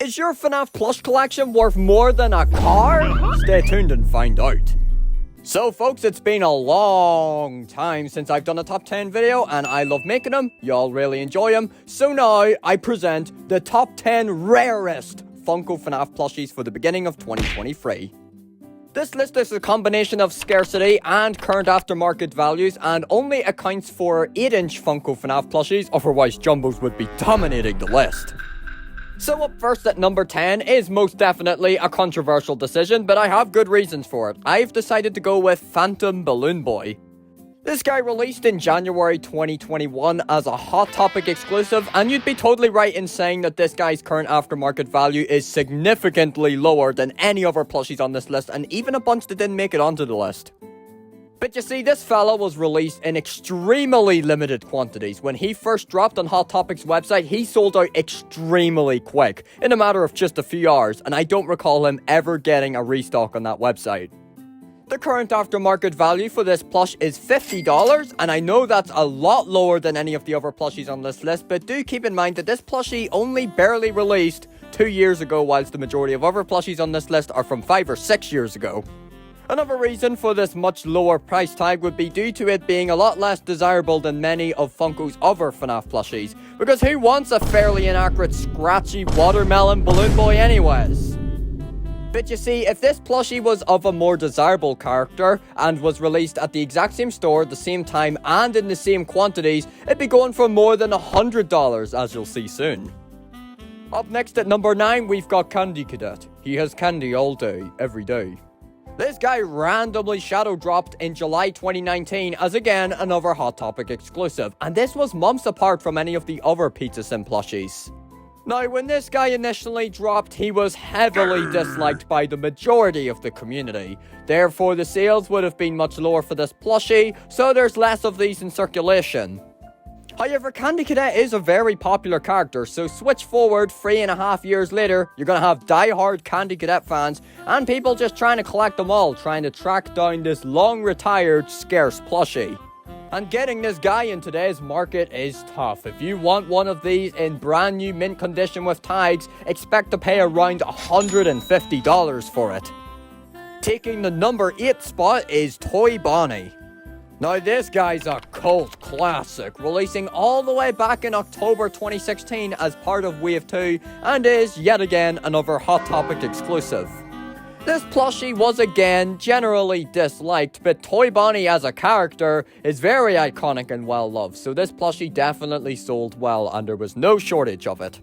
Is your FNAF plush collection worth more than a car? Stay tuned and find out. So folks, it's been a long time since I've done a top 10 video, and I love making them. Y'all really enjoy them. So now I present the top 10 rarest Funko FNAF plushies for the beginning of 2023. This list is a combination of scarcity and current aftermarket values and only accounts for 8-inch Funko FNAF plushies, otherwise Jumbos would be dominating the list. So up first at number 10 is most definitely a controversial decision, but I have good reasons for it. I've decided to go with Phantom Balloon Boy. This guy released in January 2021 as a Hot Topic exclusive, and you'd be totally right in saying that this guy's current aftermarket value is significantly lower than any other plushies on this list, and even a bunch that didn't make it onto the list. But you see, this fella was released in extremely limited quantities. When he first dropped on Hot Topic's website, he sold out extremely quick, in a matter of just a few hours, and I don't recall him ever getting a restock on that website. The current aftermarket value for this plush is $50, and I know that's a lot lower than any of the other plushies on this list, but do keep in mind that this plushie only barely released 2 years ago, whilst the majority of other plushies on this list are from 5 or 6 years ago. Another reason for this much lower price tag would be due to it being a lot less desirable than many of Funko's other FNAF plushies, because who wants a fairly inaccurate, scratchy watermelon balloon boy anyways? But you see, if this plushie was of a more desirable character and was released at the exact same store at the same time and in the same quantities, it'd be going for more than $100, as you'll see soon. Up next at number 9, we've got Candy Cadet. He has candy all day, every day. This guy randomly shadow dropped in July 2019 as again another Hot Topic exclusive, and this was months apart from any of the other Pizza Sim plushies. Now, when this guy initially dropped, he was heavily disliked by the majority of the community. Therefore, the sales would have been much lower for this plushie, so there's less of these in circulation. However, Candy Cadet is a very popular character, so switch forward 3.5 years later, you're gonna have die-hard Candy Cadet fans and people just trying to collect them all, trying to track down this long-retired, scarce plushie. And getting this guy in today's market is tough. If you want one of these in brand new mint condition with tags, expect to pay around $150 for it. Taking the number 8 spot is Toy Bonnie. Now this guy's a cult classic, releasing all the way back in October 2016 as part of Wave 2, and is yet again another Hot Topic exclusive. This plushie was again generally disliked, but Toy Bonnie as a character is very iconic and well loved, so this plushie definitely sold well and there was no shortage of it.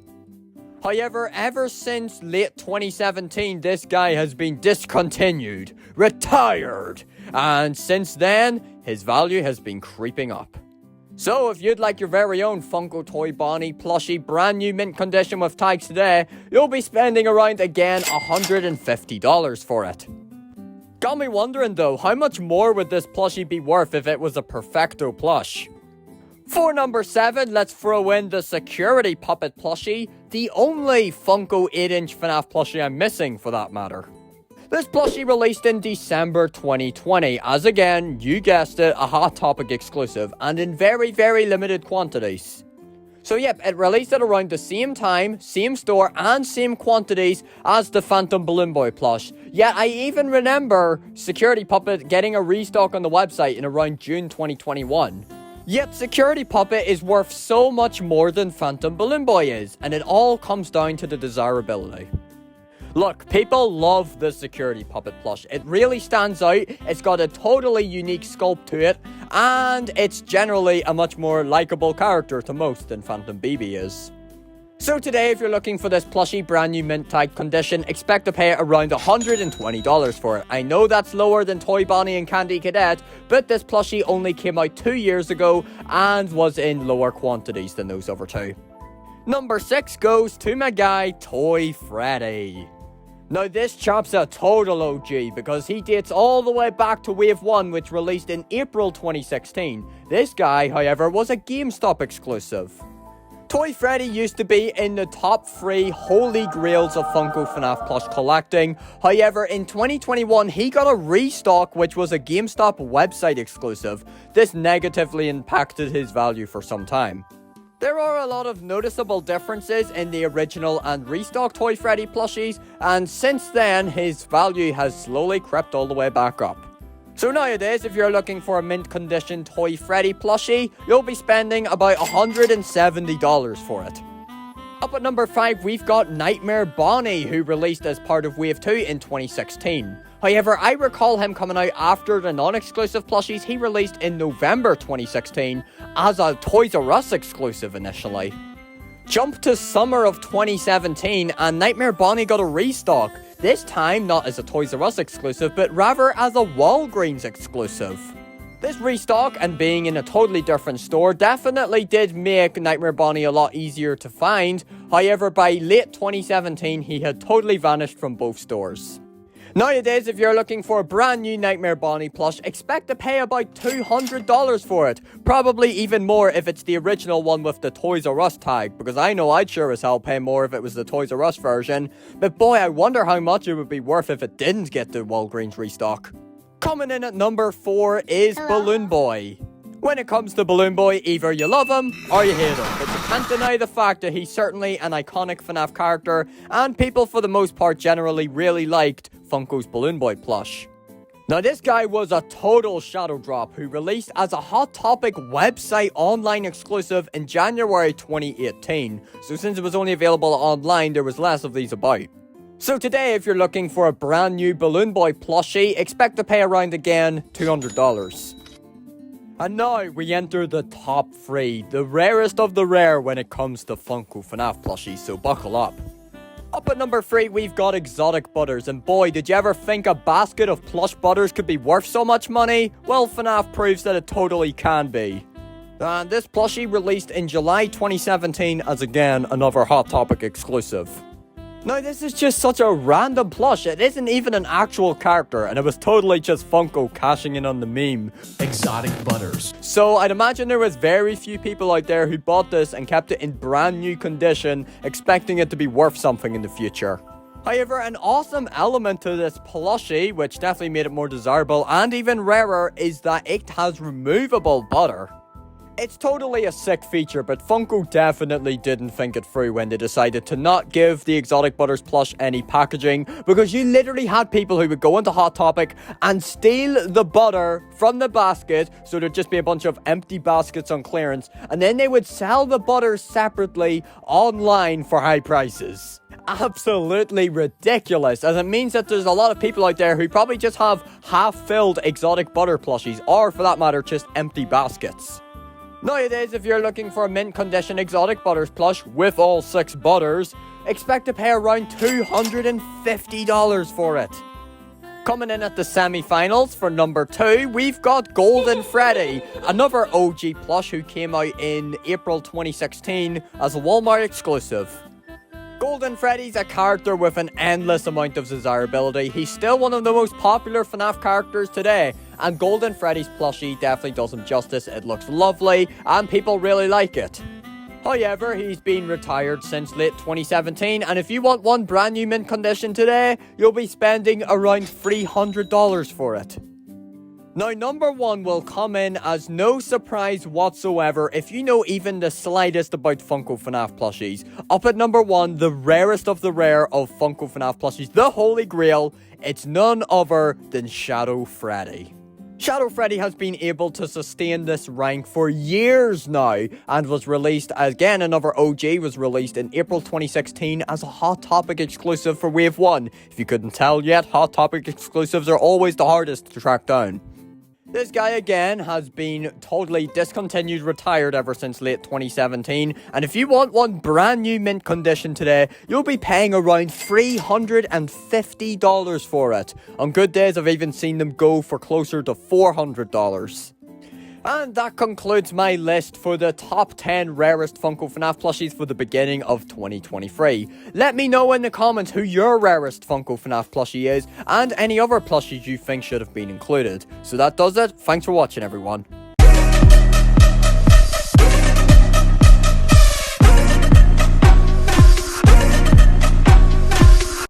However, ever since late 2017, this guy has been discontinued, retired, and since then, his value has been creeping up. So if you'd like your very own Funko Toy Bonnie plushie brand new mint condition with tags today, you'll be spending around again $150 for it. Got me wondering though, how much more would this plushie be worth if it was a perfecto plush? For number 7, let's throw in the Security Puppet plushie, the only Funko 8-inch FNAF plushie I'm missing for that matter. This plushie released in December 2020, as again, you guessed it, a Hot Topic exclusive, and in very, very limited quantities. So yep, it released at around the same time, same store, and same quantities as the Phantom Balloon Boy plush. Yet I even remember Security Puppet getting a restock on the website in around June 2021. Yet Security Puppet is worth so much more than Phantom Balloon Boy is, and it all comes down to the desirability. Look, people love the Security Puppet plush. It really stands out, it's got a totally unique sculpt to it, and it's generally a much more likable character to most than Phantom BB is. So today, if you're looking for this plushie brand new mint tag condition, expect to pay around $120 for it. I know that's lower than Toy Bonnie and Candy Cadet, but this plushie only came out 2 years ago and was in lower quantities than those other two. Number 6 goes to my guy, Toy Freddy. Now this chap's a total OG because he dates all the way back to Wave 1, which released in April 2016. This guy, however, was a GameStop exclusive. Toy Freddy used to be in the top 3 holy grails of Funko FNAF plush collecting. However, in 2021, he got a restock which was a GameStop website exclusive. This negatively impacted his value for some time. There are a lot of noticeable differences in the original and restock Toy Freddy plushies, and since then, his value has slowly crept all the way back up. So nowadays, if you're looking for a mint condition Toy Freddy plushie, you'll be spending about $170 for it. Up at number 5, we've got Nightmare Bonnie, who released as part of Wave 2 in 2016. However, I recall him coming out after the non-exclusive plushies he released in November 2016 as a Toys R Us exclusive initially. Jump to summer of 2017 and Nightmare Bonnie got a restock, this time not as a Toys R Us exclusive but rather as a Walgreens exclusive. This restock and being in a totally different store definitely did make Nightmare Bonnie a lot easier to find, however by late 2017 he had totally vanished from both stores. Nowadays, if you're looking for a brand new Nightmare Bonnie plush, expect to pay about $200 for it. Probably even more if it's the original one with the Toys R Us tag, because I know I'd sure as hell pay more if it was the Toys R Us version. But boy, I wonder how much it would be worth if it didn't get the Walgreens restock. Coming in at number 4 is Balloon Boy. When it comes to Balloon Boy, either you love him or you hate him, but you can't deny the fact that he's certainly an iconic FNAF character, and people for the most part generally really liked Funko's Balloon Boy plush. Now this guy was a total shadow drop who released as a Hot Topic website online exclusive in January 2018, so since it was only available online there was less of these about. So today if you're looking for a brand new Balloon Boy plushie, expect to pay around again $200. And now we enter the top 3, the rarest of the rare when it comes to Funko FNAF plushies, so buckle up. Up at number 3, we've got Exotic Butters, and boy, did you ever think a basket of plush butters could be worth so much money? Well, FNAF proves that it totally can be. And this plushie released in July 2017 as again another Hot Topic exclusive. Now this is just such a random plush, it isn't even an actual character, and it was totally just Funko cashing in on the meme. Exotic Butters. So I'd imagine there was very few people out there who bought this and kept it in brand new condition, expecting it to be worth something in the future. However, an awesome element to this plushie, which definitely made it more desirable and even rarer, is that it has removable butter. It's totally a sick feature, but Funko definitely didn't think it through when they decided to not give the Exotic Butters plush any packaging, because you literally had people who would go into Hot Topic and steal the butter from the basket, so there'd just be a bunch of empty baskets on clearance, and then they would sell the butter separately online for high prices. Absolutely ridiculous, as it means that there's a lot of people out there who probably just have half-filled Exotic Butter plushies, or for that matter, just empty baskets. Nowadays, if you're looking for a mint condition Exotic Butters plush with all 6 butters, expect to pay around $250 for it. Coming in at the semi-finals for number 2, we've got Golden Freddy, another OG plush who came out in April 2016 as a Walmart exclusive. Golden Freddy's a character with an endless amount of desirability. He's still one of the most popular FNAF characters today, and Golden Freddy's plushie definitely does him justice. It looks lovely, and people really like it. However, he's been retired since late 2017, and if you want one brand new mint condition today, you'll be spending around $300 for it. Now, number 1 will come in as no surprise whatsoever if you know even the slightest about Funko FNAF plushies. Up at number 1, the rarest of the rare of Funko FNAF plushies, the Holy Grail, it's none other than Shadow Freddy. Shadow Freddy has been able to sustain this rank for years now, and was released, again another OG, was released in April 2016 as a Hot Topic exclusive for Wave 1. If you couldn't tell yet, Hot Topic exclusives are always the hardest to track down. This guy again has been totally discontinued, retired ever since late 2017, and if you want one brand new mint condition today, you'll be paying around $350 for it. On good days, I've even seen them go for closer to $400. And that concludes my list for the top 10 rarest Funko FNAF plushies for the beginning of 2023. Let me know in the comments who your rarest Funko FNAF plushie is, and any other plushies you think should have been included. So that does it. Thanks for watching, everyone.